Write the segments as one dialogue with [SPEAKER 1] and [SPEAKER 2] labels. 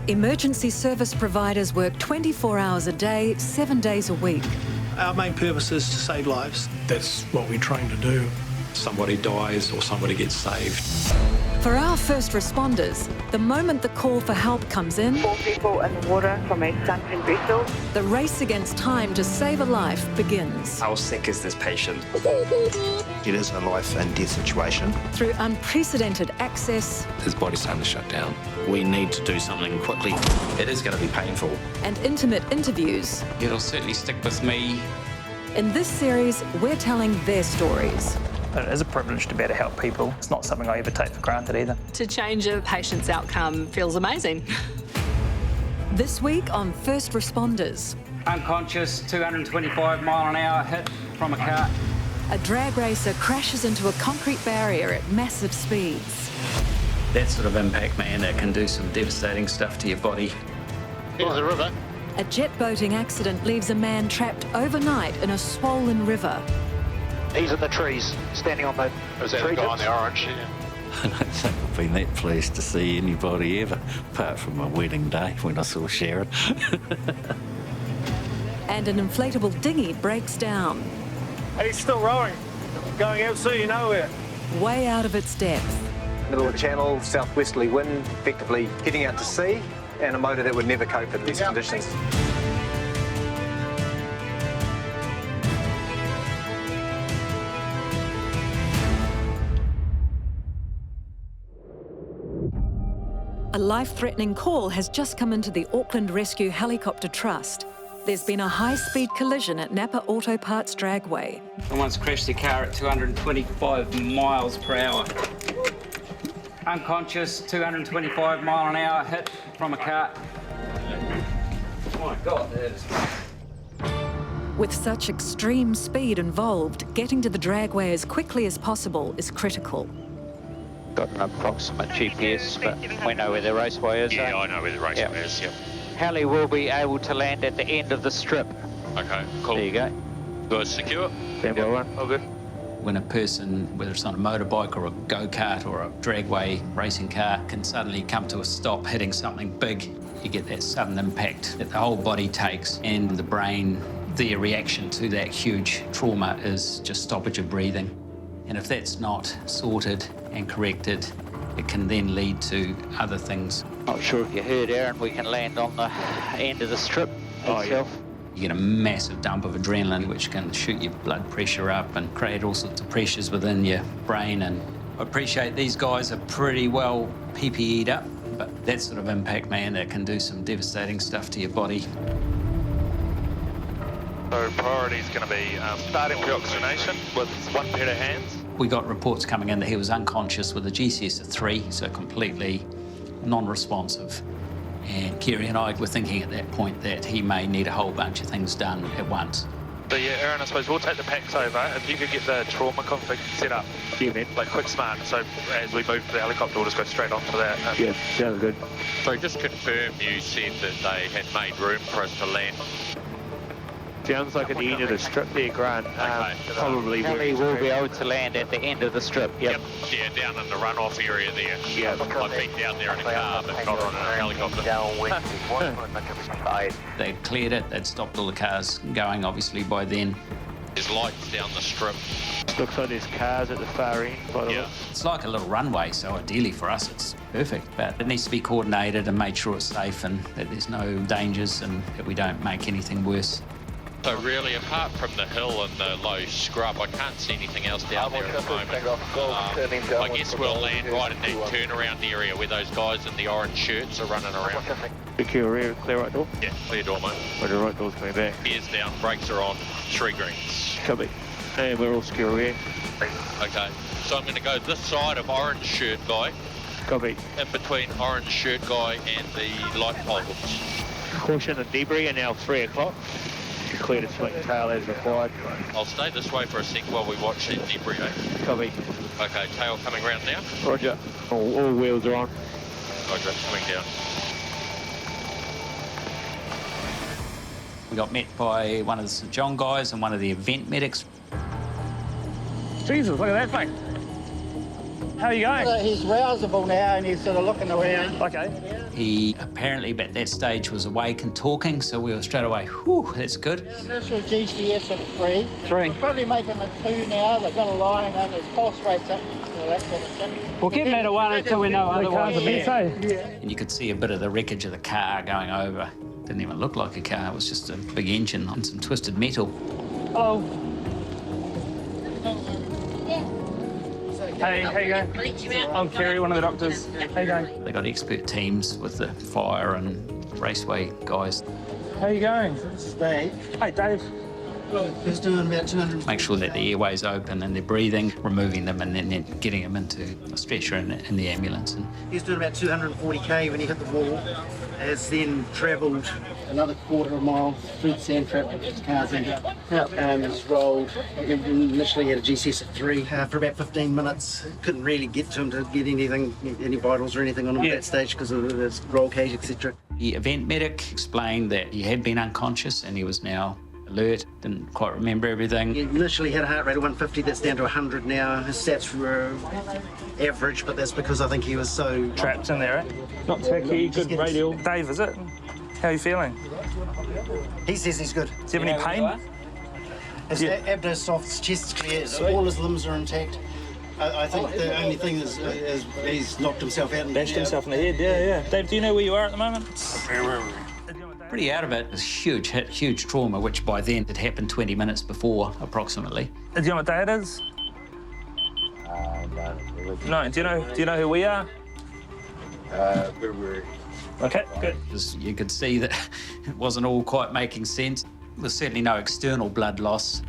[SPEAKER 1] Emergency service providers work 24 hours a day, 7 days a week.
[SPEAKER 2] Our main purpose is to save lives.
[SPEAKER 3] That's what we train to do.
[SPEAKER 4] Somebody dies or somebody gets saved.
[SPEAKER 1] For our first responders, the moment the call for help comes in,
[SPEAKER 5] 4 people in the water from a sunken vessel.
[SPEAKER 1] the race against time to save a life begins.
[SPEAKER 6] How sick is this patient?
[SPEAKER 7] It is a life and death situation.
[SPEAKER 1] Through unprecedented access
[SPEAKER 4] His body's starting to shut down.
[SPEAKER 7] We need to do something quickly.
[SPEAKER 6] It is going to be painful.
[SPEAKER 1] and intimate interviews,
[SPEAKER 8] It'll certainly stick with me.
[SPEAKER 1] in this series, we're telling their stories.
[SPEAKER 9] It is a privilege to be able to help people. It's not something I ever take for granted either.
[SPEAKER 10] To change a patient's outcome feels amazing.
[SPEAKER 1] This week on First Responders,
[SPEAKER 8] Unconscious, 225-mile-an-hour hit from a car.
[SPEAKER 1] a drag racer crashes into a concrete barrier at massive speeds.
[SPEAKER 8] That sort of impact, man, that can do some devastating stuff to your body.
[SPEAKER 7] Here's the river.
[SPEAKER 1] A jet boating accident leaves a man trapped overnight in a swollen river.
[SPEAKER 7] He's in the trees, standing on the tree tips.
[SPEAKER 11] orange?
[SPEAKER 12] I don't think I've been that pleased to see anybody ever, apart from my wedding day when I saw Sharon.
[SPEAKER 1] And an inflatable dinghy breaks down,
[SPEAKER 3] And he's still rowing, going absolutely nowhere.
[SPEAKER 1] way out of its depth.
[SPEAKER 13] Middle of the channel, southwesterly wind, effectively heading out to sea, and a motor that would never cope in these conditions.
[SPEAKER 1] A life-threatening call has just come into the Auckland Rescue Helicopter Trust. There's been a high-speed collision at Napa Auto Parts Dragway.
[SPEAKER 8] Someone's crashed their car at 225 miles per hour. Unconscious, 225-mile-an-hour hit from a car. Oh my God, that is...
[SPEAKER 1] With such extreme speed involved, getting to the dragway as quickly as possible is critical.
[SPEAKER 11] Got an approximate GPS, but we know where the raceway is.
[SPEAKER 4] Yeah, I know where the raceway is, yep.
[SPEAKER 11] Heli will be able to land at the end of the strip.
[SPEAKER 4] Okay, cool.
[SPEAKER 11] There you go.
[SPEAKER 4] Guys secure?
[SPEAKER 11] Stand by one.
[SPEAKER 4] All good.
[SPEAKER 8] When a person, whether it's on a motorbike or a go-kart or a dragway racing car, can suddenly come to a stop hitting something big, you get that sudden impact that the whole body takes, and the brain, their reaction to that huge trauma is just stoppage of breathing. And if that's not sorted and corrected, it can then lead to other things.
[SPEAKER 11] Not sure if you heard, Aaron, we can land on the end of the strip itself.
[SPEAKER 8] You get a massive dump of adrenaline, which can shoot your blood pressure up and create all sorts of pressures within your brain. And I appreciate these guys are pretty well PPE'd up, but that sort of impact, man, that can do some devastating stuff to your body.
[SPEAKER 4] So priority is going to be starting pre-oxygenation with one pair of hands.
[SPEAKER 8] We got reports coming in that he was unconscious with a GCS of 3, so completely non-responsive. And Kerry and I were thinking at that point that he may need a whole bunch of things done at once.
[SPEAKER 4] So yeah, Aaron, I suppose we'll take the packs over. If you could get the trauma config set up, like quick smart, so as we move to the helicopter, we'll just go straight onto that.
[SPEAKER 11] Yeah, sounds good.
[SPEAKER 4] So just confirm you said that they had made room for us to land.
[SPEAKER 11] Sounds like at the end of the strip there, Grant.
[SPEAKER 4] Okay.
[SPEAKER 11] Probably Heli will be able to land at the end of the strip. Yep.
[SPEAKER 4] Yeah, down in the runoff area there.
[SPEAKER 11] Yeah.
[SPEAKER 4] I've been down there in a car, but not on a helicopter.
[SPEAKER 8] They'd cleared it, they'd stopped all the cars going, obviously, by then.
[SPEAKER 4] There's lights down the strip.
[SPEAKER 11] Looks like there's cars at the far end, by the way.
[SPEAKER 8] It's like a little runway, so ideally for us it's perfect, but it needs to be coordinated and made sure it's safe and that there's no dangers and that we don't make anything worse.
[SPEAKER 4] So really, apart from the hill and the low scrub, I can't see anything else down there at the moment. I guess we'll land right in that turnaround area where those guys in the orange shirts are running around.
[SPEAKER 11] Secure rear, clear right door?
[SPEAKER 4] Yeah, clear door, mate.
[SPEAKER 11] Where the right door's coming back.
[SPEAKER 4] Gears down, brakes are on, 3 greens.
[SPEAKER 11] Copy. And we're all secure rear.
[SPEAKER 4] Okay, so I'm going to go this side of orange shirt guy.
[SPEAKER 11] Copy.
[SPEAKER 4] In between orange shirt guy and the light poles.
[SPEAKER 11] Caution and debris are now 3 o'clock. Clear to swing tail as required.
[SPEAKER 4] I'll stay this way for a sec while we watch that debris.
[SPEAKER 11] Copy.
[SPEAKER 4] Okay, tail coming round now.
[SPEAKER 11] Roger. All wheels are on.
[SPEAKER 4] Roger, coming down.
[SPEAKER 8] We got met by one of the St John guys and one of the event medics.
[SPEAKER 3] Jesus, look at that thing. How are you going?
[SPEAKER 14] He's rousable now and he's sort of looking around.
[SPEAKER 3] Okay.
[SPEAKER 8] He apparently at that stage was awake and talking, so we were straight away, whew, that's good.
[SPEAKER 14] Initial GCS of 3.
[SPEAKER 3] 3.
[SPEAKER 14] We're probably making it 2 now. They've got a line and his pulse rate's up. So that sort of thing.
[SPEAKER 3] We'll keep him at a 1 until we know otherwise.
[SPEAKER 14] Yeah.
[SPEAKER 8] And you could see a bit of the wreckage of the car going over. Didn't even look like a car, it was just a big engine on some twisted metal.
[SPEAKER 3] Hello. Hey, how you going? I'm Kerry, one of the doctors. How you going?
[SPEAKER 8] They got expert teams with the fire and raceway guys.
[SPEAKER 3] How you going?
[SPEAKER 14] This is Dave.
[SPEAKER 3] Hey, Dave.
[SPEAKER 14] He's doing about 200.
[SPEAKER 8] Make sure that the airway's open and they're breathing, removing them and then getting them into a stretcher in the ambulance. And
[SPEAKER 14] He's doing about 240k when he hit the wall. Has then travelled another quarter of a mile through the sand trap with his car's in. He's rolled. He initially had a GCS of 3 for about 15 minutes. Couldn't really get to him to get anything, any vitals or anything on him at that stage because of his roll cage, etc.
[SPEAKER 8] the event medic explained that he had been unconscious and he was now alert, didn't quite remember everything.
[SPEAKER 14] He initially had a heart rate of 150, that's down to 100 now. His stats were average, but that's because I think he was so...
[SPEAKER 3] Trapped in there, eh? Not tacky, good radial. Dave, is it? How are you feeling?
[SPEAKER 14] He says he's good.
[SPEAKER 3] Do you have any pain?
[SPEAKER 14] His abdo's soft, his chest's clear, all his limbs are intact. I think the only thing is he's knocked himself out.
[SPEAKER 3] Bashed himself in the head, yeah. Dave, do you know where you are at the moment?
[SPEAKER 8] Pretty out of it. It was huge hit, huge trauma, which by then had happened 20 minutes before, approximately.
[SPEAKER 3] Do you know what day it is? No. Do you know who we are? Okay, good.
[SPEAKER 8] You could see that it wasn't all quite making sense. There was certainly no external blood loss.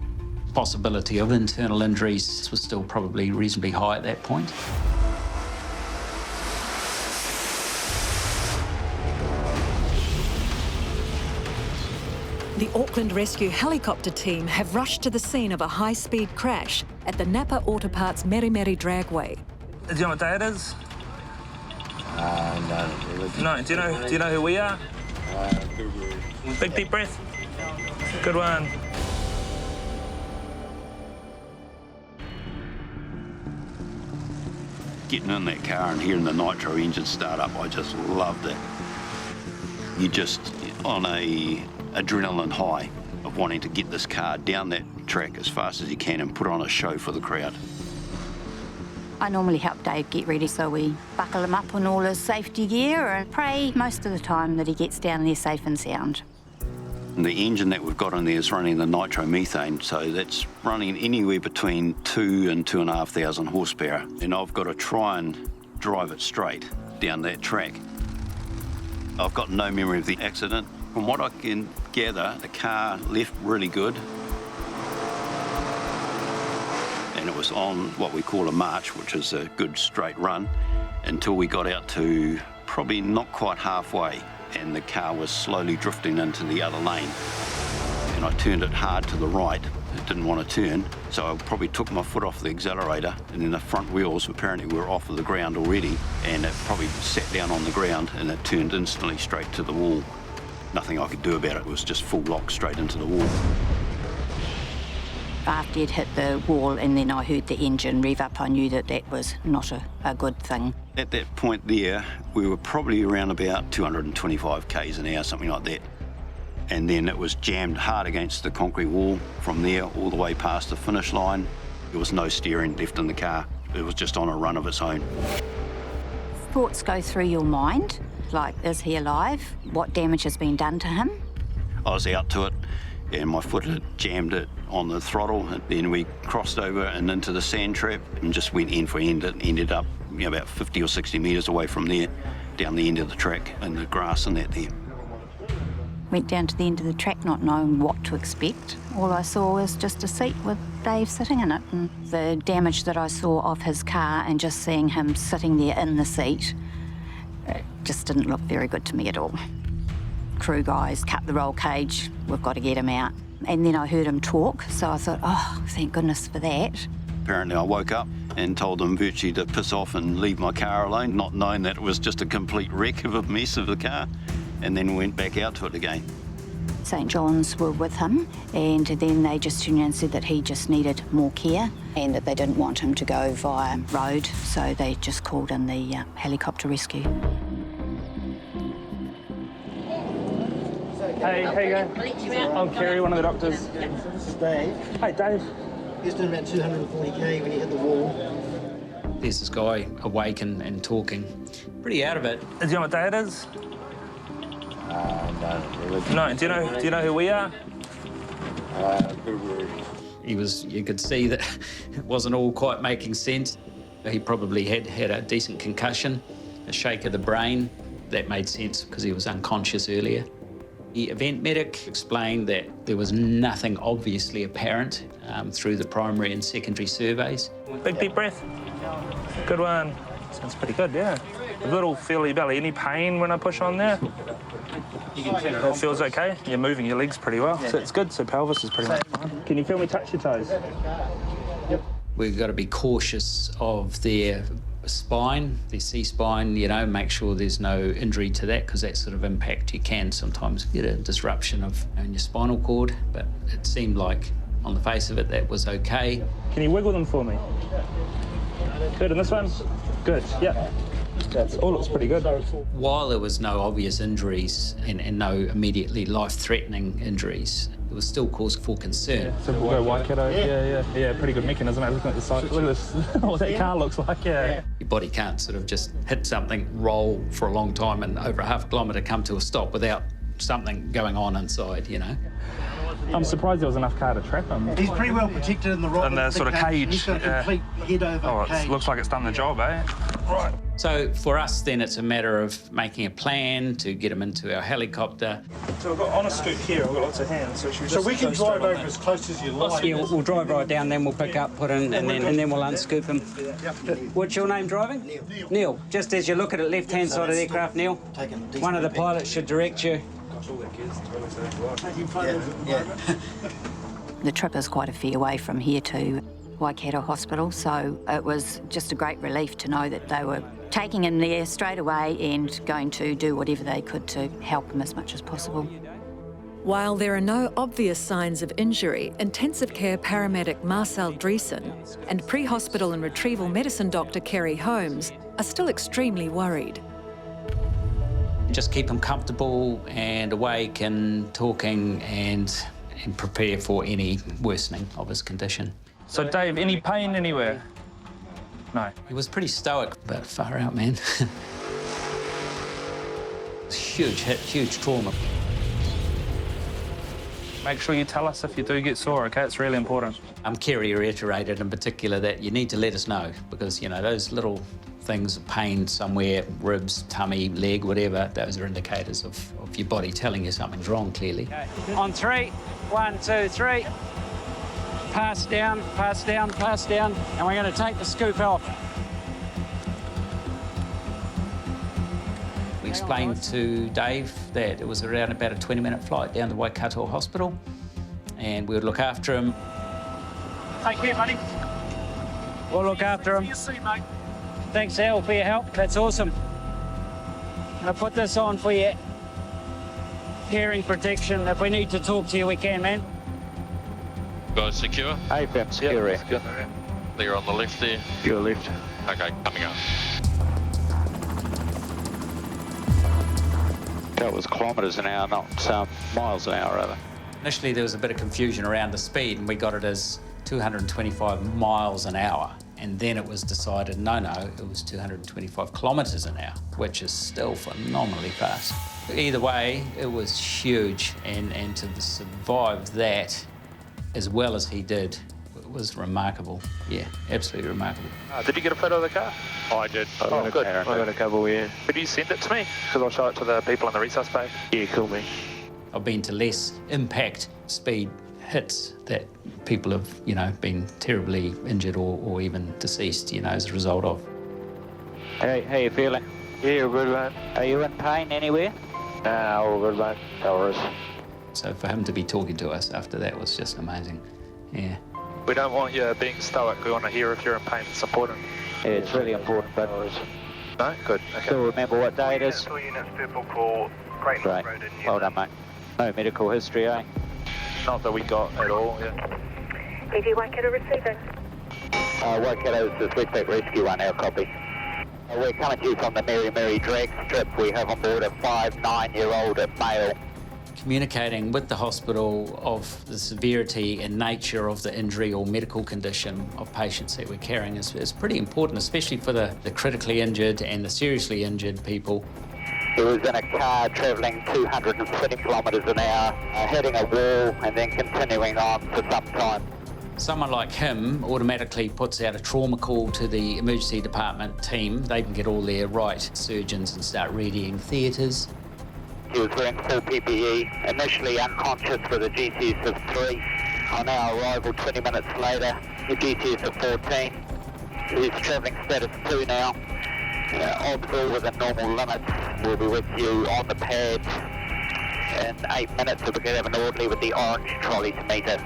[SPEAKER 8] Possibility of internal injuries was still probably reasonably high at that point.
[SPEAKER 1] The Auckland Rescue Helicopter team have rushed to the scene of a high-speed crash at the Napa Auto Parts Meremere Dragway.
[SPEAKER 3] Do you know what day it is? No. Do you know who we are? Big deep breath. Good one.
[SPEAKER 12] Getting in that car and hearing the nitro engine start up, I just loved it. You just on a adrenaline high of wanting to get this car down that track as fast as you can and put on a show for the crowd.
[SPEAKER 15] I normally help Dave get ready, so we buckle him up on all his safety gear and pray most of the time that he gets down there safe and sound.
[SPEAKER 12] And the engine that we've got in there is running the nitromethane, so that's running anywhere between 2,000 and 2,500 horsepower. And I've got to try and drive it straight down that track. I've got no memory of the accident. From what I can gather, the car left really good. And it was on what we call a march, which is a good straight run, until we got out to probably not quite halfway, and the car was slowly drifting into the other lane. And I turned it hard to the right. It didn't want to turn, so I probably took my foot off the accelerator, and then the front wheels apparently were off of the ground already, and it probably sat down on the ground, and it turned instantly straight to the wall. Nothing I could do about it. It was just full lock straight into the wall.
[SPEAKER 15] After he'd hit the wall and then I heard the engine rev up, I knew that that was not a good thing.
[SPEAKER 12] At that point there, we were probably around about 225 k's an hour, something like that. And then it was jammed hard against the concrete wall from there all the way past the finish line. There was no steering left in the car. It was just on a run of its own.
[SPEAKER 15] Thoughts go through your mind, like, is he alive? What damage has been done to him?
[SPEAKER 12] I was out to it, and my foot had jammed it on the throttle, and then we crossed over and into the sand trap and just went end for end. It ended up about 50 or 60 metres away from there, down the end of the track, and the grass and that there.
[SPEAKER 15] Went down to the end of the track not knowing what to expect. All I saw was just a seat with Dave sitting in it, and the damage that I saw of his car and just seeing him sitting there in the seat, it just didn't look very good to me at all. Crew guys cut the roll cage, we've got to get him out. And then I heard him talk, so I thought, oh, thank goodness for that.
[SPEAKER 12] Apparently I woke up and told them virtually to piss off and leave my car alone, not knowing that it was just a complete wreck of a mess of the car, and then went back out to it again.
[SPEAKER 15] St John's were with him, and then they just tuned in and said that he just needed more care and that they didn't want him to go via road, so they just called in the helicopter rescue.
[SPEAKER 9] Hey, how you going? I'm Kerry, one of the doctors.
[SPEAKER 14] This is Dave.
[SPEAKER 9] Hey, Dave.
[SPEAKER 14] He was doing about 240k when he hit the wall.
[SPEAKER 8] There's this guy awake and talking. Pretty out of it.
[SPEAKER 3] Do you know what day it is?
[SPEAKER 16] No, really.
[SPEAKER 3] No, do you know who we are?
[SPEAKER 8] You could see that it wasn't all quite making sense. He probably had a decent concussion, a shake of the brain. That made sense because he was unconscious earlier. The event medic explained that there was nothing obviously apparent through the primary and secondary surveys.
[SPEAKER 3] Big deep breath. Good one. Sounds pretty good, yeah. A little feely belly. Any pain when I push on there? That feels okay. You're moving your legs pretty well, so it's good. So pelvis is pretty much fine. Can you feel me touch your toes?
[SPEAKER 14] Yep.
[SPEAKER 8] We've got to be cautious of their spine, their C-spine, you know, make sure there's no injury to that, because that sort of impact you can sometimes get a disruption in your spinal cord, but it seemed like on the face of it that was okay.
[SPEAKER 3] Can you wiggle them for me? Good, and this one? Good, yeah. That's all looks pretty good.
[SPEAKER 8] While there was no obvious injuries and no immediately life-threatening injuries, there was still cause for concern.
[SPEAKER 3] Yeah, so we'll go Waikato. Yeah, pretty good mechanism. Looking at the side, look at this, what that car looks like, yeah.
[SPEAKER 8] Your body can't sort of just hit something, roll for a long time and over a half kilometre come to a stop without something going on inside, you know.
[SPEAKER 3] I'm surprised there was enough car to trap him.
[SPEAKER 14] He's pretty well protected in the rock.
[SPEAKER 3] In the sort of cage.
[SPEAKER 14] He's got a complete head over cage.
[SPEAKER 3] It looks like it's done the job, eh? Right.
[SPEAKER 8] So for us then it's a matter of making a plan to get him into our helicopter.
[SPEAKER 3] So we've got on a scoop here, we've got lots of hands. So
[SPEAKER 14] we can drive over as close as you like.
[SPEAKER 17] Yeah, we'll drive right down, then we'll pick up, put in, and then we'll unscoop him. What's your name driving? Neil. Just as you look at the left-hand side of the aircraft, Neil, one of the pilots should direct you.
[SPEAKER 15] The trip is quite a fair way from here to Waikato Hospital, so it was just a great relief to know that they were taking him there straight away and going to do whatever they could to help him as much as possible.
[SPEAKER 1] While there are no obvious signs of injury, intensive care paramedic Marcel Dreesen and pre-hospital and retrieval medicine doctor Kerry Holmes are still extremely worried.
[SPEAKER 8] Just keep him comfortable and awake and talking and prepare for any worsening of his condition.
[SPEAKER 3] So Dave, any pain anywhere? No.
[SPEAKER 8] He was pretty stoic, but far out, man. Huge hit, huge trauma.
[SPEAKER 3] Make sure you tell us if you do get sore, OK? It's really important.
[SPEAKER 8] Kerry reiterated in particular that you need to let us know because, you know, those little things, pain somewhere, ribs, tummy, leg, whatever, those are indicators of your body telling you something's wrong, clearly.
[SPEAKER 17] Okay. On 3, 1, 2, 3. Pass down, pass down, pass down, and we're going to take the scoop off.
[SPEAKER 8] We explained to Dave that it was around about a 20-minute flight down to Waikato Hospital, and we would look after him.
[SPEAKER 17] Take care, buddy. We'll look after him.
[SPEAKER 3] See you soon, mate.
[SPEAKER 17] Thanks, Al, for your help. That's awesome. I'll put this on for you. Hearing protection. If we need to talk to you, we can, man.
[SPEAKER 4] Guys secure?
[SPEAKER 7] Hey, Pep, secure.
[SPEAKER 4] Yep. They're on the left there.
[SPEAKER 7] Your left.
[SPEAKER 4] Okay, coming up.
[SPEAKER 7] That was kilometres an hour, not miles an hour, rather.
[SPEAKER 8] Initially, there was a bit of confusion around the speed, and we got it as 225 miles an hour. And then it was decided, no, it was 225 kilometres an hour, which is still phenomenally fast. Either way, it was huge, and to survive that as well as he did, it was remarkable. Yeah, absolutely remarkable.
[SPEAKER 3] Did you get a photo of the car?
[SPEAKER 11] Oh, I did.
[SPEAKER 3] Oh, good.
[SPEAKER 11] I got a couple, yeah.
[SPEAKER 3] Could you send it to me? Because I'll show it to the people in the resource page.
[SPEAKER 11] Yeah, cool, me.
[SPEAKER 8] I've been to less impact speed hits that people have, you know, been terribly injured or even deceased, you know, as a result of.
[SPEAKER 17] Hey, how you feeling?
[SPEAKER 11] Yeah, good, mate.
[SPEAKER 17] Are you in pain anywhere?
[SPEAKER 11] Nah, all good, mate. No worries.
[SPEAKER 8] So for him to be talking to us after that was just amazing. Yeah.
[SPEAKER 3] We don't want you being stoic. We want to hear if you're in pain. It's important.
[SPEAKER 17] Yeah, it's really important, but...
[SPEAKER 3] No? Good. Okay.
[SPEAKER 17] Still remember what day it is?
[SPEAKER 11] Units, purple call, Great
[SPEAKER 17] Right. Well done, mate.
[SPEAKER 7] No medical history, eh?
[SPEAKER 3] Not that we got at all, yeah.
[SPEAKER 5] ED Waikato receiving.
[SPEAKER 7] Waikato, this is Westpac Rescue 1, our copy. We're coming to you from the Meremere drag strip. We have on board a 9-year-old male.
[SPEAKER 8] Communicating with the hospital of the severity and nature of the injury or medical condition of patients that we're carrying is pretty important, especially for the critically injured and the seriously injured people.
[SPEAKER 7] He was in a car travelling 220 kilometres an hour, hitting a wall and then continuing on for some time.
[SPEAKER 8] Someone like him automatically puts out a trauma call to the emergency department team. They can get all their right surgeons and start readying theatres.
[SPEAKER 7] He was wearing full PPE, initially unconscious with a GCS of 3. On our arrival 20 minutes later, the GCS of 14. He's travelling status 2 now. Odds all within normal limits. We'll be with you on the pad in 8 minutes so we can have an orderly with the orange trolley to meet us.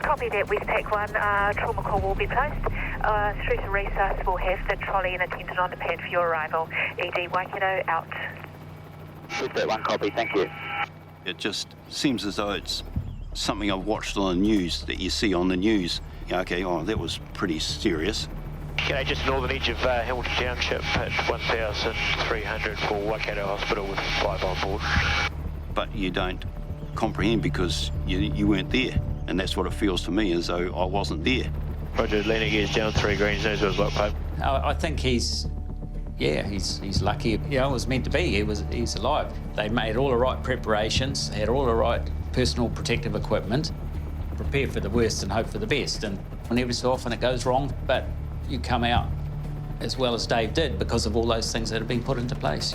[SPEAKER 5] Copy that, Westpac 1. Trauma call will be placed. Through to resus, we'll have the trolley and attendant on the pad for your arrival. ED Waikato out.
[SPEAKER 7] Westpac 1 copy, thank you.
[SPEAKER 12] It just seems as though it's something I've watched on the news, that you see on the news. Okay, that was pretty serious.
[SPEAKER 11] Okay, just northern edge of Hamilton Township at 1,300 for Waikato Hospital with 5 on board.
[SPEAKER 12] But you don't comprehend because you weren't there. And that's what it feels to me, as though I wasn't there.
[SPEAKER 11] Roger, landing gears down, 3 greens, knows it was lock pipe.
[SPEAKER 8] I think he's lucky. It was meant to be. He's alive. They made all the right preparations, had all the right personal protective equipment, prepare for the worst and hope for the best. And every so often it goes wrong, but you come out as well as Dave did because of all those things that have been put into place,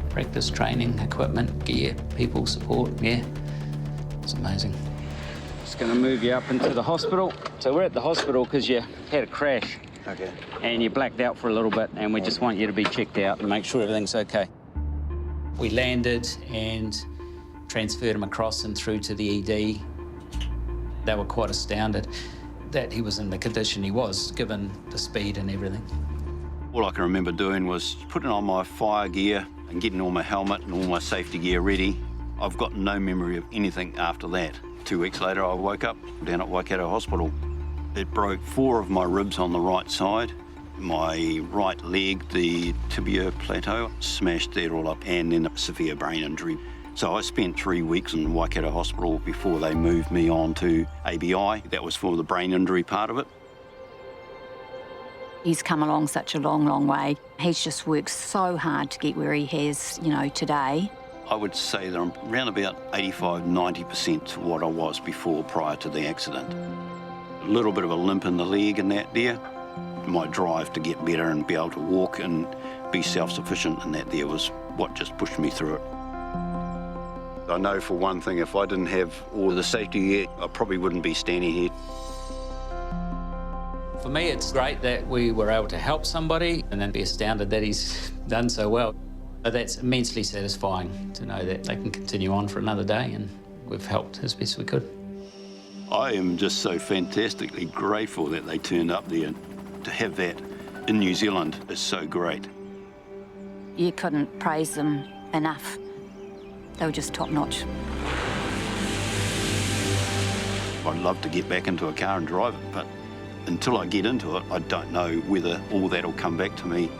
[SPEAKER 8] Practice, training, equipment, gear, people, support, It's amazing.
[SPEAKER 17] Just going to move you up into the hospital. So we're at the hospital because you had a crash.
[SPEAKER 12] Okay.
[SPEAKER 17] And you blacked out for a little bit, and we just want you to be checked out and make sure everything's okay.
[SPEAKER 8] We landed and transferred him across and through to the ED. They were quite astounded that he was in the condition he was, given the speed and everything.
[SPEAKER 12] All I can remember doing was putting on my fire gear and getting all my helmet and all my safety gear ready. I've got no memory of anything after that. 2 weeks later, I woke up down at Waikato Hospital. It broke 4 of my ribs on the right side. My right leg, the tibia plateau, smashed that all up, and then a severe brain injury. So I spent 3 weeks in Waikato Hospital before they moved me on to ABI. That was for the brain injury part of it.
[SPEAKER 15] He's come along such a long, long way. He's just worked so hard to get where he has, today.
[SPEAKER 12] I would say that I'm around about 85–90% to what I was before, prior to the accident. A little bit of a limp in the leg and that there. My drive to get better and be able to walk and be self-sufficient and that there was what just pushed me through it. I know for one thing, if I didn't have all the safety gear, I probably wouldn't be standing here.
[SPEAKER 8] For me, it's great that we were able to help somebody and then be astounded that he's done so well. That's immensely satisfying to know that they can continue on for another day and we've helped as best we could.
[SPEAKER 12] I am just so fantastically grateful that they turned up there. To have that in New Zealand is so great.
[SPEAKER 15] You couldn't praise them enough. They were just top-notch.
[SPEAKER 12] I'd love to get back into a car and drive it, but until I get into it, I don't know whether all that will come back to me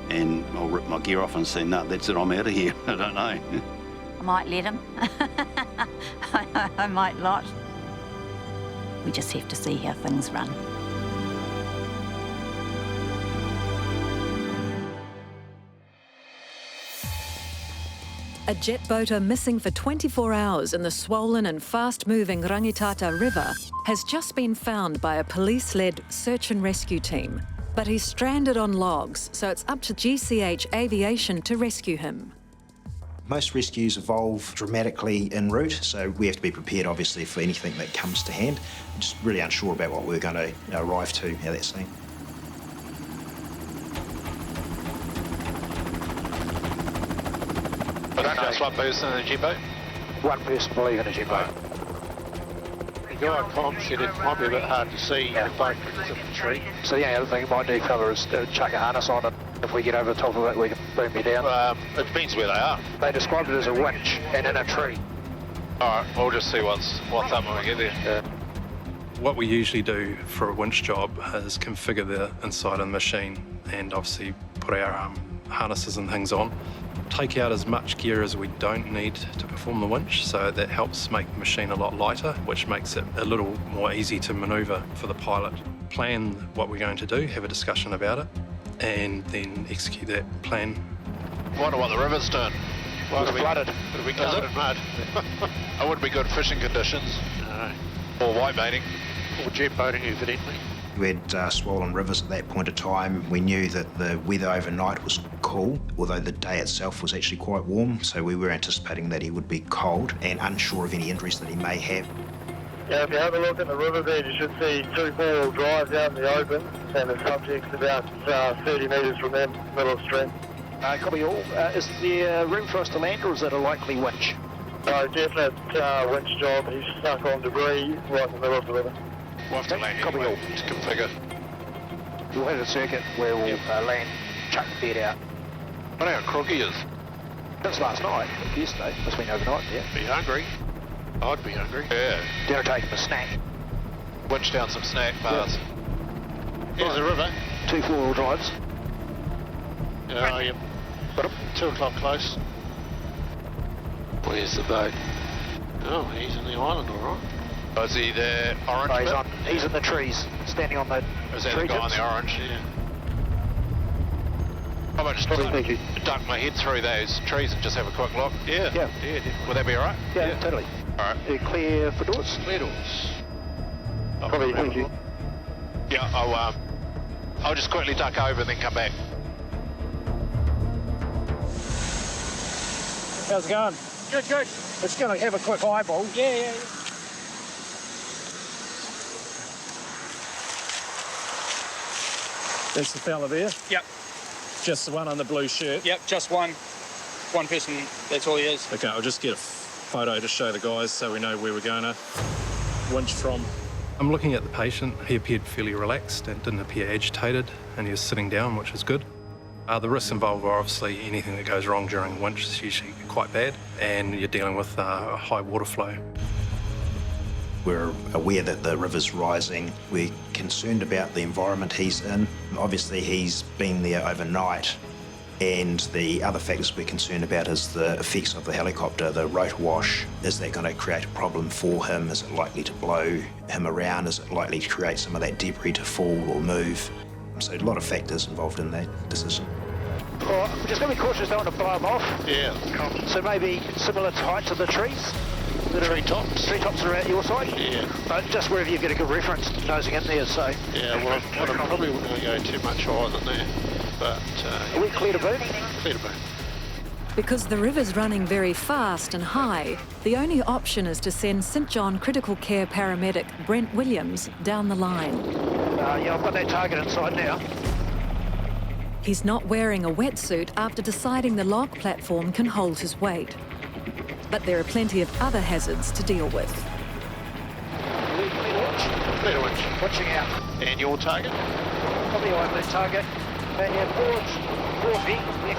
[SPEAKER 12] and I'll rip my gear off and say, no, that's it, I'm out of here. I don't know.
[SPEAKER 15] I might let him. I might not. We just have to see how things run.
[SPEAKER 1] A jet boater missing for 24 hours in the swollen and fast-moving Rangitata River has just been found by a police-led search and rescue team. But he's stranded on logs, so it's up to GCH Aviation to rescue him.
[SPEAKER 16] Most rescues evolve dramatically en route, so we have to be prepared, obviously, for anything that comes to hand. I'm just really unsure about what we're going to arrive to at that scene.
[SPEAKER 11] Just one person in the jet boat? One person, believe, in a jet boat. The guy at Tom said it might be a bit hard to see the boat because it's in the tree. So the only other thing we might do, fella, is chuck a harness on it. If we get over the top of it, we can boom me down. It depends where they are. They described it as a winch and in a tree. All right, we'll just see what's up when we get there.
[SPEAKER 18] What we usually do for a winch job is configure the inside of the machine and obviously put our harnesses and things on. Take out as much gear as we don't need to perform the winch, so that helps make the machine a lot lighter, which makes it a little more easy to manoeuvre for the pilot. Plan what we're going to do, have a discussion about it, and then execute that plan.
[SPEAKER 11] Wonder what the river's doing. Well, it'll be flooded. It'll be covered in mud. It wouldn't be good fishing conditions. No. Or whitebaiting. Or jet boating, evidently.
[SPEAKER 16] We had swollen rivers at that point of time. We knew that the weather overnight was cool, although the day itself was actually quite warm, so we were anticipating that he would be cold and unsure of any injuries that he may have.
[SPEAKER 19] Yeah, if you have a look in the riverbed, you should see 2 4-wheel drives out in the open, and the subject's about 30 metres from them, middle of stream.
[SPEAKER 11] Copy all. Is there room for us to land, or is it a likely winch?
[SPEAKER 19] No, definite winch job. He's stuck on debris right in the middle of the river.
[SPEAKER 11] We'll have to land copy all to configure. We'll have a circuit where we'll land, chuck the bed out. I know how crook he is. Since last night, yesterday, it's been overnight there. Be hungry. I'd be hungry. Yeah. Dinner taking a snack. Winch down some snack bars. Yeah. Here's the river. 2 4-wheel drives. Yeah, I am. Got him. 2 o'clock close. Where's the boat? Oh, he's in the island, all right. Oh, is he the orange bit? He's in the trees, standing on the Is that the guy in the orange? Yeah. I might just duck my head through those trees and just have a quick look. Yeah. Would that be all right? Yeah, totally. All right. Clear for doors? Clear doors. Probably, thank you. Yeah, I'll just quickly duck over and then come back.
[SPEAKER 9] How's it going?
[SPEAKER 11] Good, good.
[SPEAKER 9] It's going to have a quick eyeball.
[SPEAKER 11] Yeah.
[SPEAKER 9] That's the fella there?
[SPEAKER 20] Yep.
[SPEAKER 9] Just the one on the blue shirt?
[SPEAKER 20] Yep, just one person, that's all he is.
[SPEAKER 9] Okay, I'll just get a photo to show the guys so we know where we're going to winch from.
[SPEAKER 18] I'm looking at the patient. He appeared fairly relaxed and didn't appear agitated, and he was sitting down, which is good. The risks involved are obviously anything that goes wrong during a winch is usually quite bad, and you're dealing with high water flow.
[SPEAKER 16] We're aware that the river's rising. We're concerned about the environment he's in. Obviously, he's been there overnight, and the other factors we're concerned about is the effects of the helicopter, the rotor wash. Is that going to create a problem for him? Is it likely to blow him around? Is it likely to create some of that debris to fall or move? So a lot of factors involved in that decision.
[SPEAKER 11] Well, we're just going to be cautious, don't want to blow them off. Yeah. So maybe similar to height to the trees? Tree tops. Tree tops are out your side? Yeah. But just wherever you get a good reference nosing in there, so... Yeah, well, I probably wouldn't want to go too much higher than that, but... Are we clear to boot? Clear to boot.
[SPEAKER 1] Because the river's running very fast and high, the only option is to send St John Critical Care paramedic Brent Williams down the line.
[SPEAKER 11] Yeah, I've got that target inside now.
[SPEAKER 1] He's not wearing a wetsuit after deciding the log platform can hold his weight. But there are plenty of other hazards to deal with.
[SPEAKER 11] Clear to winch. Watching out. And your target? Probably on the target. And yeah, 4 feet. Yeah.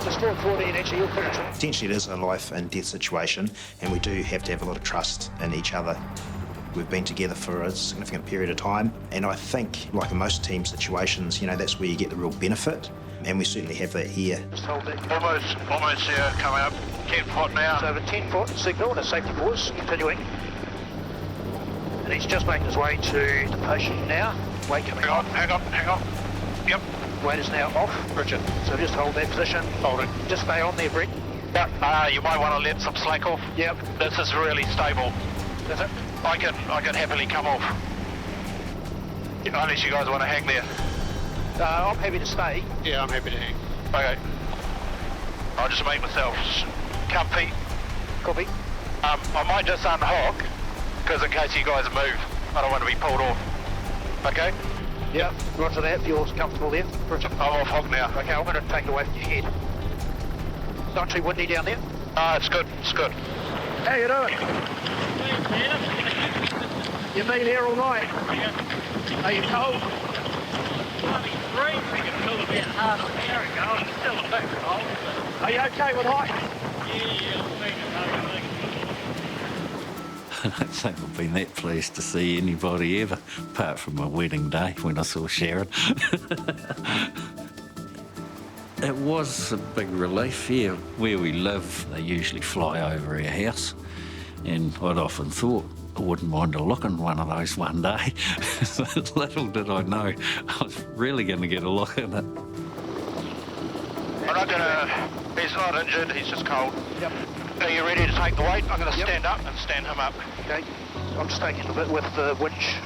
[SPEAKER 11] Just 414, actually, you'll finish it.
[SPEAKER 16] Potentially it is a life and death situation, and we do have to have a lot of trust in each other. We've been together for a significant period of time, and I think, like in most team situations, you know, that's where you get the real benefit, and we certainly have that here.
[SPEAKER 11] Just hold it. Almost coming up. 10 foot now. So over 10 foot signal and a safety pause, continuing. And he's just making his way to the patient now. Weight coming on. Hang on. Yep. Weight is now off. Richard. So just hold that position. Hold it. Just stay on there, Brett. Yep. You might want to let some slack off. Yep. This is really stable. Is it? I can happily come off. Unless you guys want to hang there. I'm happy to stay. Yeah, I'm happy to hang. Okay. I'll just make myself comfy. Copy. I might just unhook, because in case you guys move, I don't want to be pulled off. Okay? Yep, roger that, if you're comfortable there. Roger. I'm off hook now. Okay, I'm going to take it away from your head. Not too windy down there? It's good, it's good. How you doing? You've been here all night? Yeah. Are you cold? Until about half an hour ago, it's still a bit cold. Are you okay with height? Yeah, I'm thinking.
[SPEAKER 21] I don't think I've been that pleased to see anybody ever, apart from my wedding day when I saw Sharon. It was a big relief here. Where we live, they usually fly over our house, and I'd often thought I wouldn't mind a look in one of those one day. Little did I know I was really going to get a look in it.
[SPEAKER 11] I'm not gonna... He's not injured, he's just cold. Yep. Are you ready to take the weight? I'm going to stand up and stand him up. Okay. I'm just taking a bit with the winch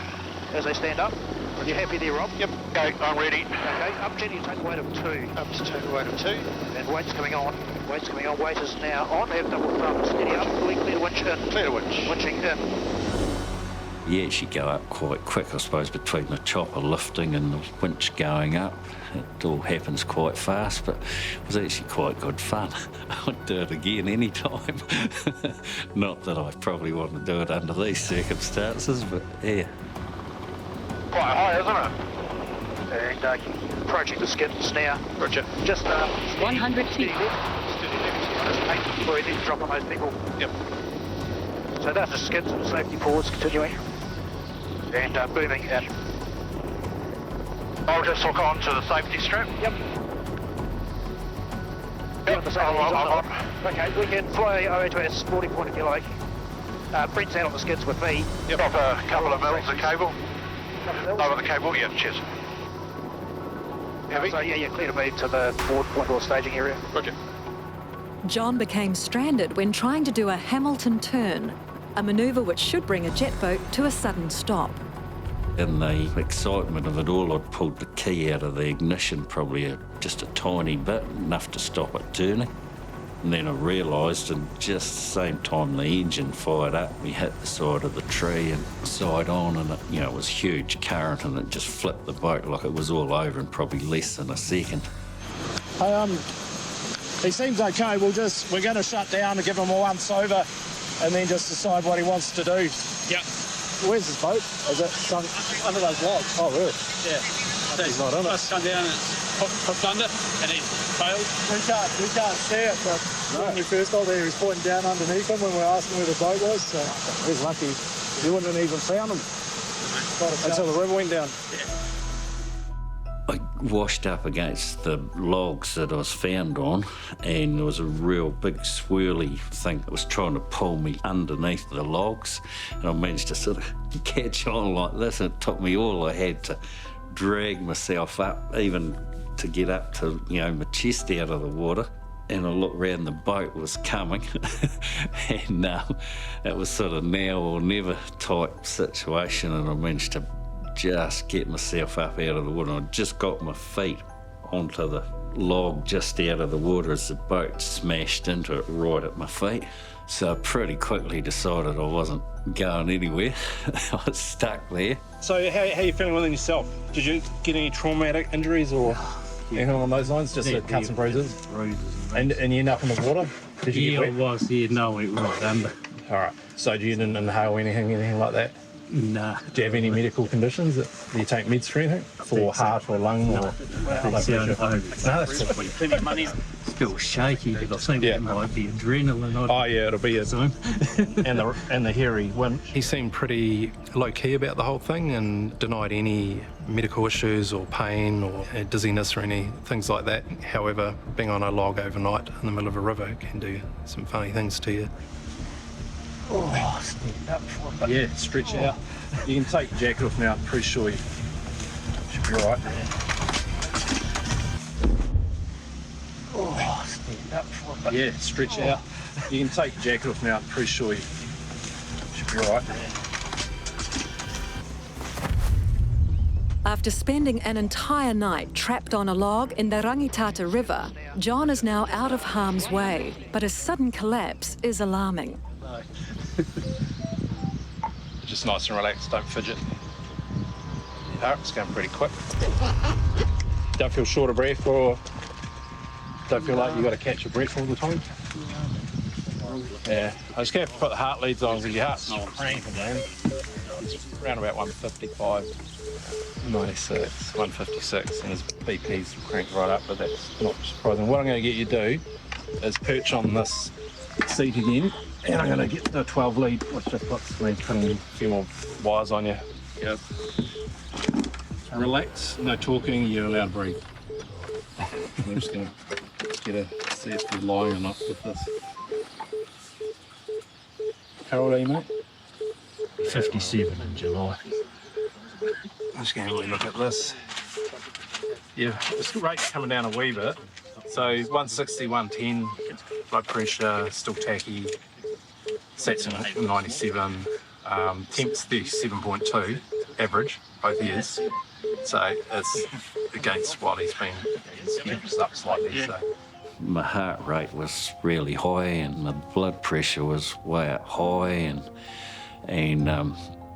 [SPEAKER 11] as they stand up. Are you happy there, Rob? Yep. Okay, I'm ready. Okay, up gently and take the weight of 2. Up to take the weight of 2. And weight's coming on. Weight's coming on. Weight is now on. Have double thumb. Steady up. Clear the winch in. Clear the winch. Winching in.
[SPEAKER 21] You actually go up quite quick, I suppose, between the chopper lifting and the winch going up. It all happens quite fast, but it was actually quite good fun. I'd do it again any time. Not that I probably want to do it under these circumstances, but yeah.
[SPEAKER 11] Quite high, isn't it? And approaching the skids now. Roger. Just
[SPEAKER 10] 100 feet.
[SPEAKER 11] Steady left. Before you need to drop on those people. Yep. So that's the skids and safety forwards continuing. And booming in. I'll just hook on to the safety strap. Yep. I'm on. Okay, we can fly over to our sporting point if you like. Brent's out on the skids with me. Yep. Drop a couple of mils of cable. Over the cable, yeah, cheers. Heavy? So yeah, clear to move to the board point or staging area. Roger.
[SPEAKER 1] John became stranded when trying to do a Hamilton turn, a manoeuvre which should bring a jet boat to a sudden stop.
[SPEAKER 21] In the excitement of it all, I'd pulled the key out of the ignition, probably just a tiny bit, enough to stop it turning. And then I realised, and just the same time the engine fired up, we hit the side of the tree and side on, and it was huge current, and it just flipped the boat like it was all over in probably less than a second.
[SPEAKER 2] Hey, he seems okay. We're going to shut down and give him a once over, and then just decide what he wants to do. Yep. Where's his boat? Is it under those logs? Oh, really? Yeah. He's not in it. It's come down and it's hooked under, and he's failed. We can't see it, but when we first got there, he was pointing down underneath him when we were asking where the boat was. So he's lucky. You wouldn't have even found him until the river went down. Yeah.
[SPEAKER 21] I washed up against the logs that I was found on, and there was a real big swirly thing that was trying to pull me underneath the logs, and I managed to sort of catch on like this, and it took me all I had to drag myself up, even to get up to, my chest out of the water. And I looked round, the boat was coming, and it was sort of now or never type situation, and I managed to just get myself up out of the water. I just got my feet onto the log just out of the water as the boat smashed into it right at my feet. So I pretty quickly decided I wasn't going anywhere. I was stuck there.
[SPEAKER 2] So how are you feeling within yourself? Did you get any traumatic injuries or anything along those lines? Just cuts and bruises? And you end up in the water? Did you get wet?
[SPEAKER 21] I was. Yeah, no, it was under.
[SPEAKER 2] All right. So you didn't inhale anything like that?
[SPEAKER 21] Nah.
[SPEAKER 2] Do you have any medical conditions? Do you take meds for anything? For heart or lung or blood pressure? No, that's
[SPEAKER 21] plenty of money. Still shaky, but I think it might be adrenaline.
[SPEAKER 2] Oh yeah, it'll be it. and the hairy wind.
[SPEAKER 18] He seemed pretty low-key about the whole thing and denied any medical issues or pain or dizziness or any things like that. However, being on a log overnight in the middle of a river can do some funny things to you.
[SPEAKER 2] Oh, stand up for a bit. Yeah, stretch out. You can take your jacket off now. I'm pretty sure you should be all right. Oh, stand up for a bit. Yeah, stretch out. You can take your jacket off now. I'm pretty sure you should be all right.
[SPEAKER 1] After spending an entire night trapped on a log in the Rangitata River, John is now out of harm's way, but his sudden collapse is alarming.
[SPEAKER 2] Just nice and relaxed, don't fidget. Your heart's going pretty quick. Don't feel short of breath or don't feel like you've got to catch your breath all the time? Yeah, I just have to put the heart leads on because your heart's not cranking down. Around about 155, 96, 156, and his BP's cranked right up, but that's not surprising. What I'm going to get you to do is perch on this
[SPEAKER 18] seat again, and I'm going to get the 12 lead, which just puts me putting a few more wires on you. Yep. Relax, no talking, you're allowed to breathe. I'm just going to see if you're lying or not with this. How old are you, mate?
[SPEAKER 2] 57 in July.
[SPEAKER 18] I'm just going to have a look at this. Yeah, this rate's coming down a wee bit. So 160, 110, blood pressure, still tacky, sats at 97, temps 37.2, average, both years. So it's against what he's been, it's up slightly. So.
[SPEAKER 21] My heart rate was really high and my blood pressure was way up high and I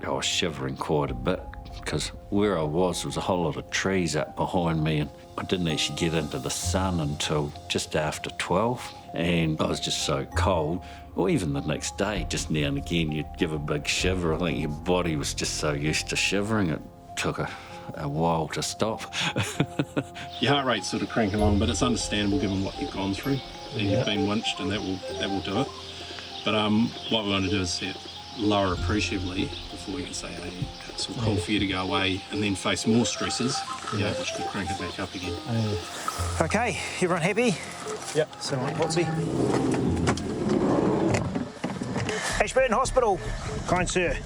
[SPEAKER 21] was shivering quite a bit because where I was, there was a whole lot of trees up behind me and I didn't actually get into the sun until just after 12 and I was just so cold. Or even the next day, just now and again, you'd give a big shiver. I think your body was just so used to shivering, it took a while to stop.
[SPEAKER 18] Your heart rate's sort of cranking along, but it's understandable given what you've gone through. You've been winched and that will do it. But what we want to do is set lower appreciably before we can say, hey, it's all cool for you to go away and then face more stresses, which could crank it back up again.
[SPEAKER 16] Okay, everyone happy?
[SPEAKER 18] Yep.
[SPEAKER 16] So, Potsy. Ashburton Hospital, kind sir.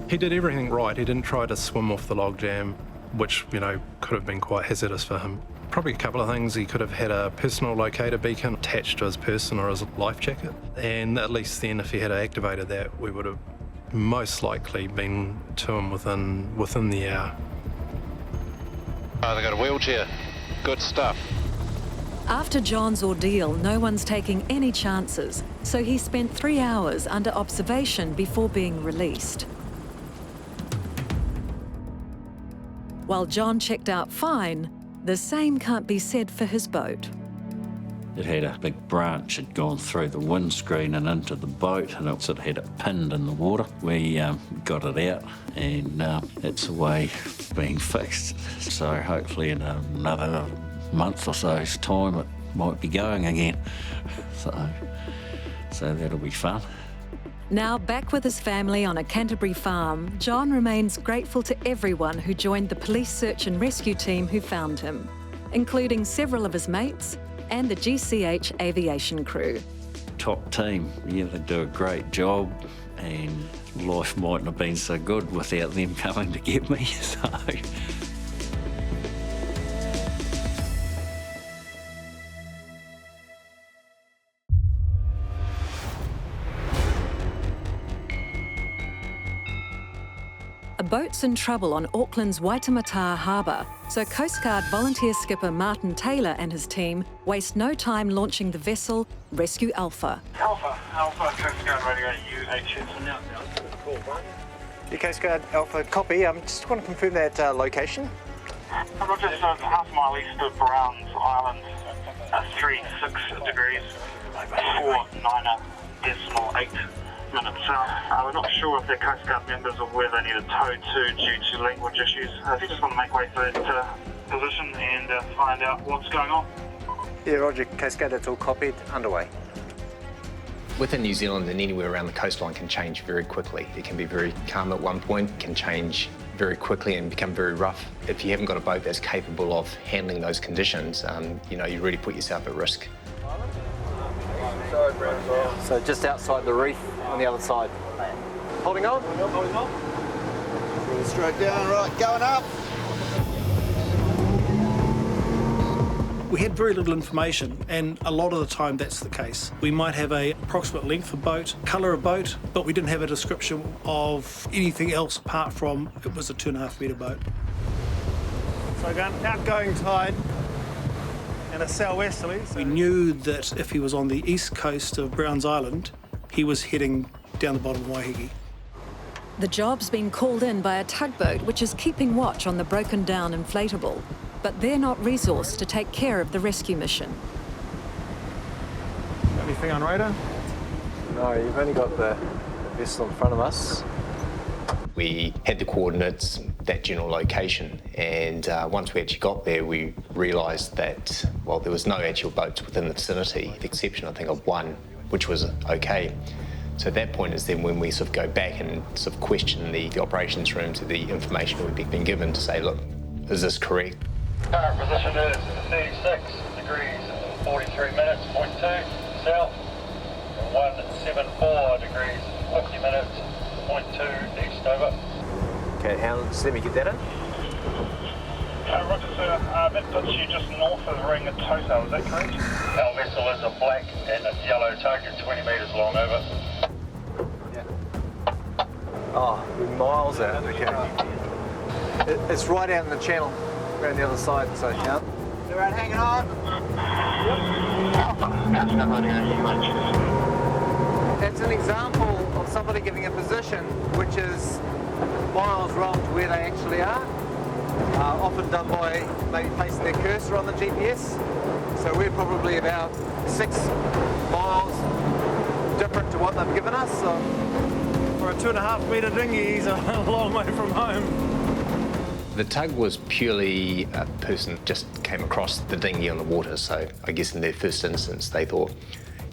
[SPEAKER 18] He did everything right. He didn't try to swim off the logjam, which, could have been quite hazardous for him. Probably a couple of things. He could have had a personal locator beacon attached to his person or his life jacket. And at least then, if he had activated that, we would have most likely been to him within the hour.
[SPEAKER 11] Oh, they got a wheelchair. Good stuff.
[SPEAKER 1] After John's ordeal, no one's taking any chances, so he spent 3 hours under observation before being released. While John checked out fine, the same can't be said for his boat.
[SPEAKER 21] It had a big branch had gone through the windscreen and into the boat and it sort of had it pinned in the water. We got it out and it's away being fixed. So hopefully in another month or so's time it might be going again. So that'll be fun.
[SPEAKER 1] Now back with his family on a Canterbury farm, John remains grateful to everyone who joined the police search and rescue team who found him, including several of his mates and the GCH aviation crew.
[SPEAKER 21] Top team, yeah, they do a great job and life mightn't have been so good without them coming to get me, so...
[SPEAKER 1] A boat's in trouble on Auckland's Waitemata Harbour, so Coast Guard volunteer skipper Martin Taylor and his team waste no time launching the vessel Rescue Alpha.
[SPEAKER 6] Alpha, Coast Guard radio UHS.
[SPEAKER 13] Yeah, Coast Guard Alpha, copy. Just want to confirm that location.
[SPEAKER 6] Roger, so it's half a mile east of Browns Island, 36 degrees, 49.8 minutes south. We're not sure if they're Coast Guard members or where they need a tow to due to language issues. So just want to make way for that position and find out what's going on.
[SPEAKER 13] Yeah, Roger, Coast Guard, that's all copied, underway.
[SPEAKER 22] Within New Zealand and anywhere around the coastline can change very quickly. It can be very calm at one point, can change very quickly and become very rough. If you haven't got a boat that's capable of handling those conditions, you really put yourself at risk.
[SPEAKER 13] So just outside the reef on the other side. Holding on? Holding on.
[SPEAKER 23] Straight down, right, going up.
[SPEAKER 24] We had very little information, and a lot of the time that's the case. We might have an approximate length of boat, colour of boat, but we didn't have a description of anything else apart from it was a 2.5 metre boat.
[SPEAKER 2] So again, outgoing tide and a southwesterly.
[SPEAKER 24] We knew that if he was on the east coast of Browns Island, he was heading down the bottom of Waiheke.
[SPEAKER 1] The job's been called in by a tugboat which is keeping watch on the broken down inflatable, but they're not resourced to take care of the rescue mission.
[SPEAKER 2] Anything on radar?
[SPEAKER 13] No, you've only got the vessel in front of us.
[SPEAKER 22] We had the coordinates, that general location. And once we actually got there, we realised that, well, there was no actual boats within the vicinity, with the exception, I think, of one, which was okay. So at that point is then when we sort of go back and sort of question the operations rooms, the information we've been given to say, look, is this correct?
[SPEAKER 19] Current position is 36 degrees 43 minutes, 0.2 south, and 174 degrees 50 minutes, 0.2 east over.
[SPEAKER 13] Okay, Hounds, let me get that in.
[SPEAKER 6] Roger, sir. That puts you just north of the ring at Tosa, is that correct?
[SPEAKER 19] Our vessel is a black and a yellow target, 20 metres long, over.
[SPEAKER 13] Oh, we're miles out, okay. It's right out in the channel, around the other side, so yeah.
[SPEAKER 19] You around hanging on?
[SPEAKER 13] That's an example of somebody giving a position which is miles wrong to where they actually are. Often done by maybe placing their cursor on the GPS. So we're probably about 6 miles different to what they've given us. So for a 2.5 metre dinghy, he's a long way from home.
[SPEAKER 22] The tug was purely a person just came across the dinghy on the water, so I guess in their first instance they thought,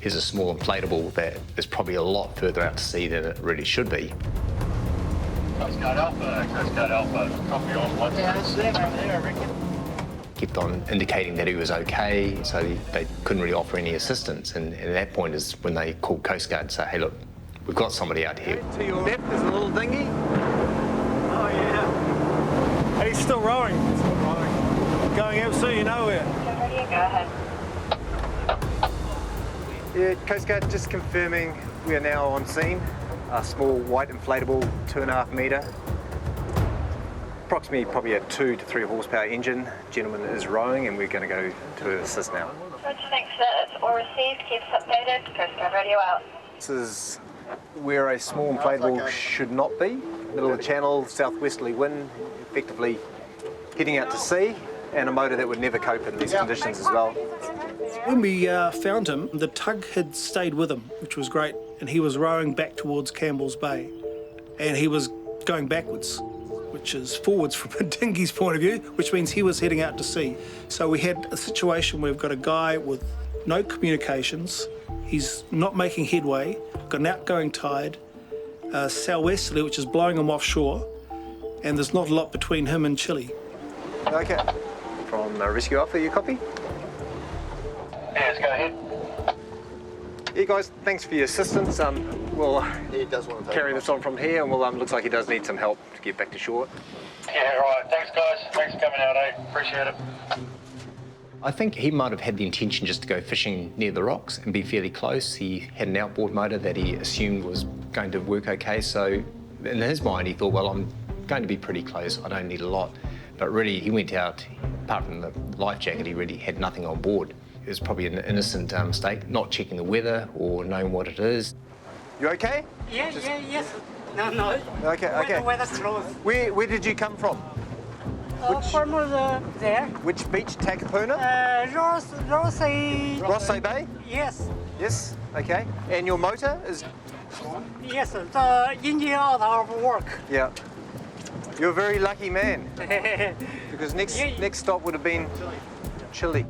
[SPEAKER 22] here's a small inflatable that is probably a lot further out to sea than it really should be.
[SPEAKER 19] Coast Guard Alpha, copy on 1. Yeah, it's there, over there, I reckon.
[SPEAKER 22] Kept on indicating that he was okay, so they couldn't really offer any assistance, and at that point is when they called Coast Guard and said, hey look, we've got somebody out here.
[SPEAKER 13] To your left is a little dinghy. Oh yeah. He's still rowing. Going absolutely nowhere.
[SPEAKER 3] Ready, go ahead.
[SPEAKER 13] Yeah, Coast Guard just confirming we are now on scene. A small white inflatable, 2.5 metre. Approximately probably a 2 to 3 horsepower engine. Gentleman is rowing and we're going to go to assist now.
[SPEAKER 3] Roger, thanks for that. It's all received. Keep us updated. Coast Guard radio out.
[SPEAKER 13] This is where a small inflatable should not be. Middle of the channel, southwesterly wind, effectively heading out to sea, and a motor that would never cope in these conditions as well.
[SPEAKER 24] When we found him, the tug had stayed with him, which was great, and he was rowing back towards Campbell's Bay. And he was going backwards, which is forwards from a dinghy's point of view, which means he was heading out to sea. So we had a situation where we've got a guy with no communications, he's not making headway, got an outgoing tide, southwesterly, which is blowing him offshore, and there's not a lot between him and Chile.
[SPEAKER 13] Okay. From Rescue Alpha, you copy?
[SPEAKER 19] Yes, go ahead.
[SPEAKER 13] Yeah, guys, thanks for your assistance. We'll carry this on from here, and looks like he does need some help to get back to shore.
[SPEAKER 19] Yeah, right. Thanks, guys. Thanks for coming out, Appreciate it.
[SPEAKER 22] I think he might have had the intention just to go fishing near the rocks and be fairly close. He had an outboard motor that he assumed was going to work okay, so in his mind he thought, well, I'm going to be pretty close, I don't need a lot. But really, he went out, apart from the life jacket, he really had nothing on board. It was probably an innocent mistake, not checking the weather or knowing what it is.
[SPEAKER 13] You okay?
[SPEAKER 4] Yes. No.
[SPEAKER 13] Okay.
[SPEAKER 4] The weather's closed.
[SPEAKER 13] Where did you come from?
[SPEAKER 4] From there.
[SPEAKER 13] Which beach? Takapuna? Rosse Bay?
[SPEAKER 4] Yes.
[SPEAKER 13] Yes, okay. And your motor is?
[SPEAKER 4] Yes, the engine out of work.
[SPEAKER 13] Yeah. You're a very lucky man. Because next stop would have been Chile.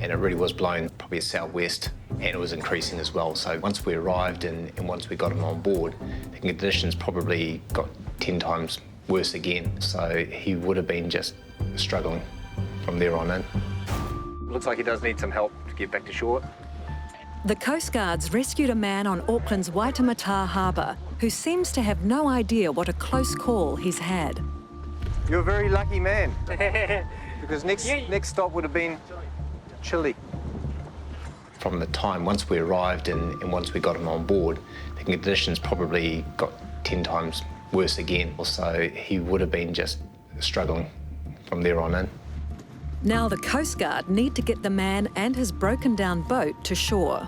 [SPEAKER 22] And it really was blowing probably a southwest, and it was increasing as well. So once we arrived and once we got him on board, the conditions probably got 10 times worse again. So he would have been just struggling from there on in.
[SPEAKER 13] Looks like he does need some help to get back to shore.
[SPEAKER 1] The Coast Guards rescued a man on Auckland's Waitemata Harbour who seems to have no idea what a close call he's had.
[SPEAKER 13] You're a very lucky man. Because next stop would have been Chile.
[SPEAKER 22] From the time once we arrived and once we got him on board, the conditions probably got 10 times worse again. So he would have been just struggling from there on in.
[SPEAKER 1] Now the Coast Guard need to get the man and his broken down boat to shore.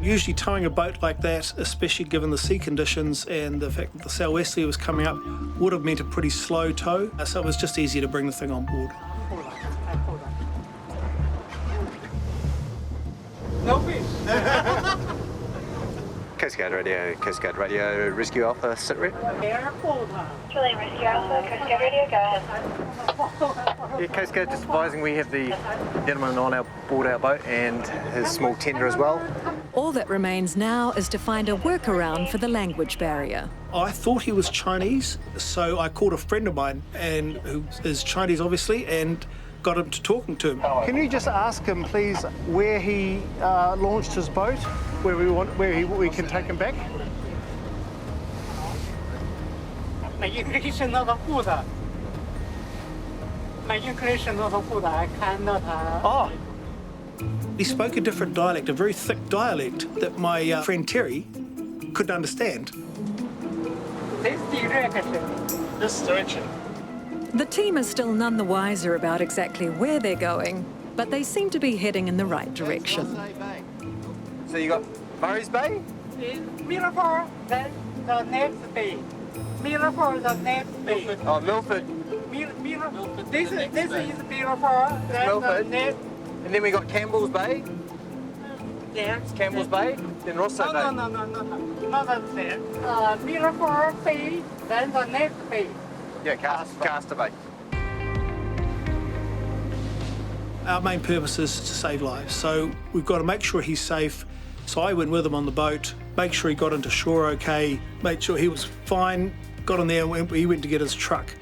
[SPEAKER 24] Usually towing a boat like that, especially given the sea conditions and the fact that the southwesterly was coming up, would have meant a pretty slow tow, so it was just easier to bring the thing on board.
[SPEAKER 13] Okay, Coast Guard Radio, Rescue Alpha, sit rep.
[SPEAKER 3] Australian Rescue Alpha, Coast Guard Radio, go ahead.
[SPEAKER 13] Yeah, Coast Guard just advising we have the gentleman on board our boat and his small tender as well.
[SPEAKER 1] All that remains now is to find a workaround for the language barrier.
[SPEAKER 24] I thought he was Chinese, so I called a friend of mine, and who is Chinese obviously, and got him to talking to him.
[SPEAKER 2] Can you just ask him, please, where he launched his boat, where we can take him back?
[SPEAKER 4] My English is not good. My English is not good. I cannot.
[SPEAKER 24] Oh. He spoke a different dialect, a very thick dialect that my friend Terry couldn't understand.
[SPEAKER 4] This direction.
[SPEAKER 2] This direction.
[SPEAKER 1] The team is still none the wiser about exactly where they're going, but they seem to be heading in the right direction.
[SPEAKER 13] So you got Murray's Bay?
[SPEAKER 4] Milford, then the next bay. Milford, the next bay.
[SPEAKER 13] Oh, Milford.
[SPEAKER 4] Milford. This is Milford, then
[SPEAKER 13] Milford.
[SPEAKER 4] the next.
[SPEAKER 13] And then we got Campbell's Bay.
[SPEAKER 4] Yeah.
[SPEAKER 13] Campbell's Bay. Then Rosso Bay.
[SPEAKER 4] No. Not that. Milford Bay, then the next bay.
[SPEAKER 13] Yeah, Castor Bay.
[SPEAKER 24] Our main purpose is to save lives, so we've got to make sure he's safe. So I went with him on the boat, make sure he got into shore okay, made sure he was fine, got in there and he went to get his truck.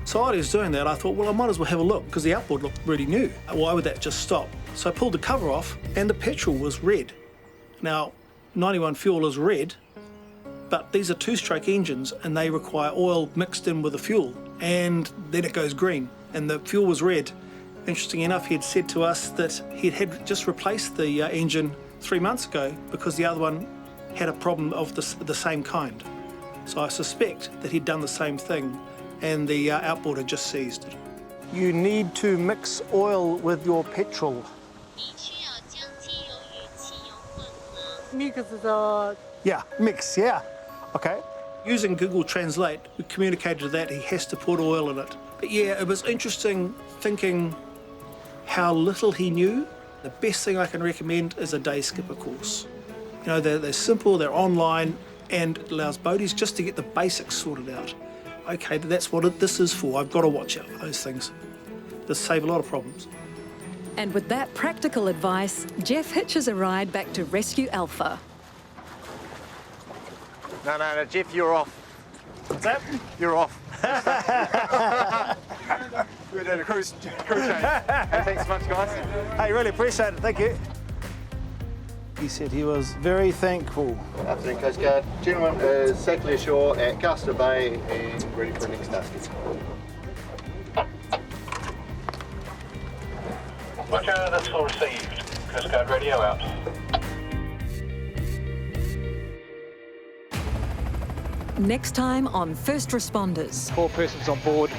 [SPEAKER 24] So while he was doing that, I thought, well, I might as well have a look, because the outboard looked really new. Why would that just stop? So I pulled the cover off, and the petrol was red. Now, 91 fuel is red, but these are two-stroke engines, and they require oil mixed in with the fuel, and then it goes green, and the fuel was red. Interesting enough, he had said to us that he had just replaced the engine 3 months ago because the other one had a problem of the same kind. So I suspect that he'd done the same thing, and the outboard had just seized.
[SPEAKER 2] You need to mix oil with your petrol.
[SPEAKER 4] Mix the...
[SPEAKER 2] Yeah, mix, yeah. Okay.
[SPEAKER 24] Using Google Translate, we communicated that he has to put oil in it. But yeah, it was interesting thinking how little he knew. The best thing I can recommend is a day skipper course. You know, they're simple, they're online, and it allows boaties just to get the basics sorted out. Okay, that's what this is for. I've got to watch out for those things. They'll save a lot of problems.
[SPEAKER 1] And with that practical advice, Jeff hitches a ride back to Rescue Alpha.
[SPEAKER 13] No, Jeff, you're off.
[SPEAKER 2] What's that?
[SPEAKER 13] You're off. We're doing a cruise change. Hey, thanks so much, guys.
[SPEAKER 2] Hey, really appreciate it. Thank you. He said he was very thankful.
[SPEAKER 23] Afternoon, Coast Guard. Gentleman is safely ashore at Castor Bay and ready for next task.
[SPEAKER 19] Roger, that's all received. Coast Guard radio out.
[SPEAKER 1] Next time on First Responders.
[SPEAKER 5] 4 persons on board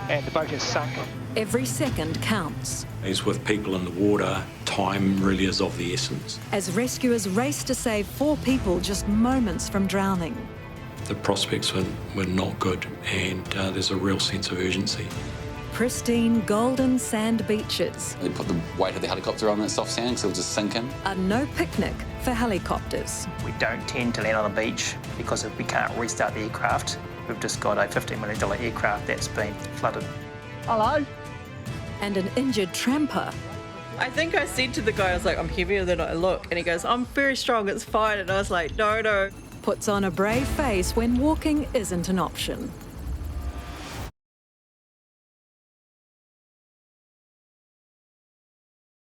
[SPEAKER 5] and the boat has sunk.
[SPEAKER 1] Every second counts.
[SPEAKER 9] As with people in the water, time really is of the essence.
[SPEAKER 1] As rescuers race to save 4 people just moments from drowning.
[SPEAKER 9] The prospects were not good, and there's a real sense of urgency.
[SPEAKER 1] Pristine golden sand beaches
[SPEAKER 7] They put the weight of the helicopter on that soft sand so it'll just sink in.
[SPEAKER 1] are no picnic for helicopters.
[SPEAKER 5] We don't tend to land on the beach because if we can't restart the aircraft, we've just got a $15 million aircraft that's been flooded.
[SPEAKER 2] Hello.
[SPEAKER 1] And an injured tramper.
[SPEAKER 14] I think I said to the guy, I was like, I'm heavier than I look. And he goes, I'm very strong, it's fine. And I was like, no.
[SPEAKER 1] Puts on a brave face when walking isn't an option.